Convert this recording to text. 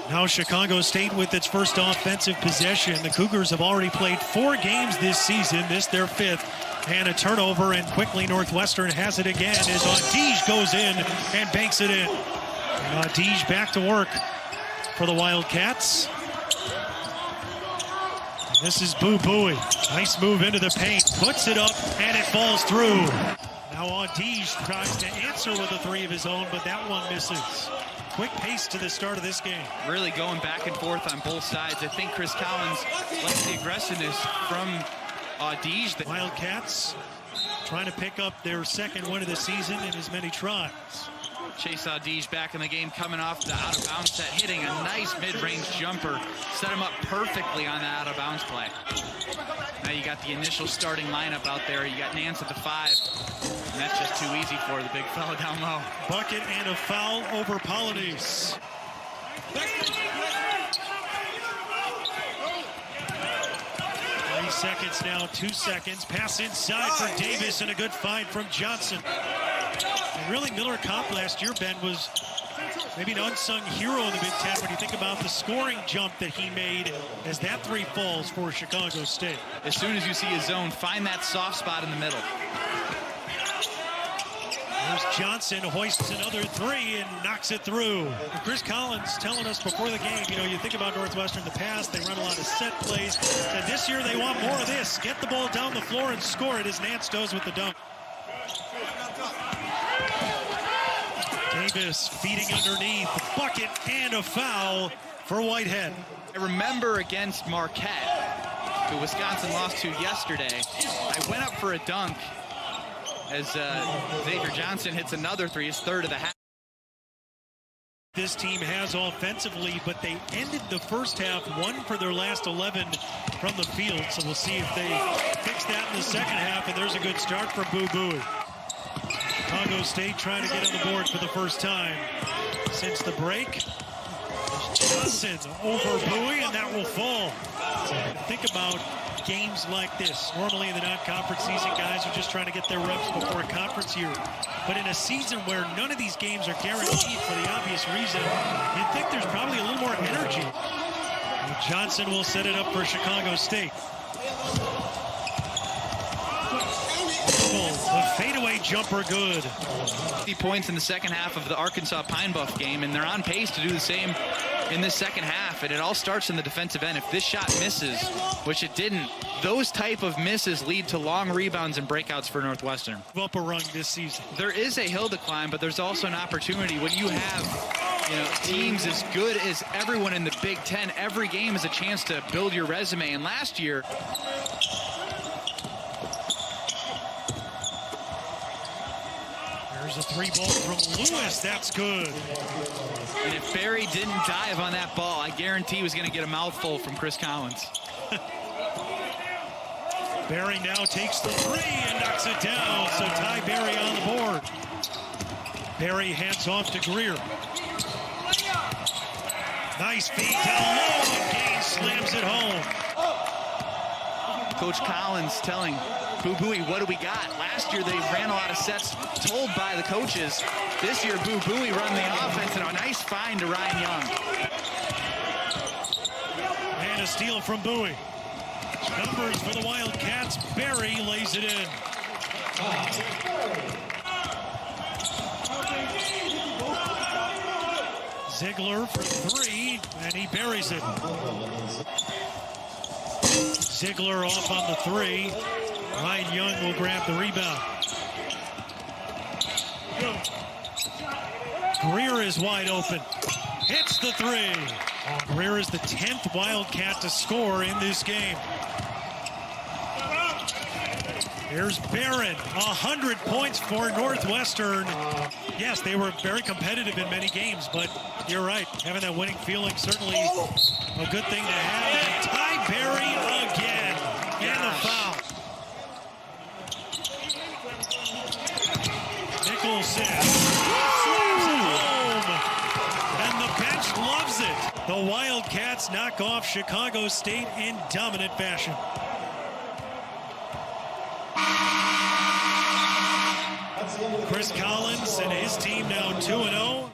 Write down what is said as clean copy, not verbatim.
Now Chicago State with its first offensive possession. The Cougars have already played 4 games this season, this their 5th. And a turnover, and quickly Northwestern has it again as Audige goes in and banks it in. And Audige back to work for the Wildcats. This is Boo Buie. Nice move into the paint, puts it up, and it falls through. Now Audige tries to answer with a 3 of his own, but that one misses. Quick pace to the start of this game. Really going back and forth on both sides. I think Chris Collins likes the aggressiveness from Audige. The Wildcats trying to pick up their 2nd win of the season in as many tries. Chase Audige back in the game, coming off the out-of-bounds set, hitting a nice mid-range jumper. Set him up perfectly on the out-of-bounds play. Now you got the initial starting lineup out there. You got Nance at the 5, and that's just too easy for the big fella down low. Bucket and a foul over Polonese. 30 seconds now, 2 seconds. Pass inside for Davis, and a good find from Johnson. And really, Miller Kopp last year, Ben, was maybe an unsung hero in the Big Ten when you think about the scoring jump that he made as that 3 falls for Chicago State. As soon as you see a zone, find that soft spot in the middle. There's Johnson, hoists another 3 and knocks it through. And Chris Collins telling us before the game, you know, you think about Northwestern in the past, they run a lot of set plays. And this year they want more of this. Get the ball down the floor and score it, as Nance does with the dunk. Davis feeding underneath, bucket and a foul for Whitehead. I remember against Marquette, who Wisconsin lost to yesterday, I went up for a dunk as Xavier Johnson hits another 3, his 3rd of the half. This team has offensively, but they ended the first half 1 for their last 11 from the field. So we'll see if they fix that in the second half, and there's a good start for Boo Buie. Chicago State trying to get on the board for the first time since the break. Johnson over Buie, and that will fall. Think about games like this. Normally in the non-conference season, guys are just trying to get their reps before a conference year. But in a season where none of these games are guaranteed for the obvious reason, you'd think there's probably a little more energy. And Johnson will set it up for Chicago State. The fadeaway jumper good. 50 points in the second half of the Arkansas Pine Bluff game, and they're on pace to do the same in the second half, and it all starts in the defensive end. If this shot misses, which it didn't, those type of misses lead to long rebounds and breakouts for Northwestern. Up a rung this season. There is a hill to climb, but there's also an opportunity when you have, you know, teams as good as everyone in the Big Ten. Every game is a chance to build your resume, and last year, there's a 3-ball from Lewis. That's good. And if Barry didn't dive on that ball, I guarantee he was going to get a mouthful from Chris Collins. Barry now takes the 3 and knocks it down. So Ty Barry on the board. Barry hands off to Greer. Nice feed down low, and Gaines slams it home. Coach Collins telling Boo Buie, what do we got? Last year they ran a lot of sets told by the coaches. This year Boo Buie run the offense, and a nice find to Ryan Young. And a steal from Buie. Numbers for the Wildcats. Barry lays it in. Ziegler for 3, and he buries it. Ziegler off on the 3. Ryan Young will grab the rebound. Greer is wide open. Hits the 3. Greer is the 10th Wildcat to score in this game. Here's Beran, 100 points for Northwestern. Yes, they were very competitive in many games, but you're right. Having that winning feeling, certainly a good thing to have. And Ty Barry again. And the foul. Nicholson slams it home. And the bench loves it. The Wildcats knock off Chicago State in dominant fashion. Chris Collins and his team now 2-0.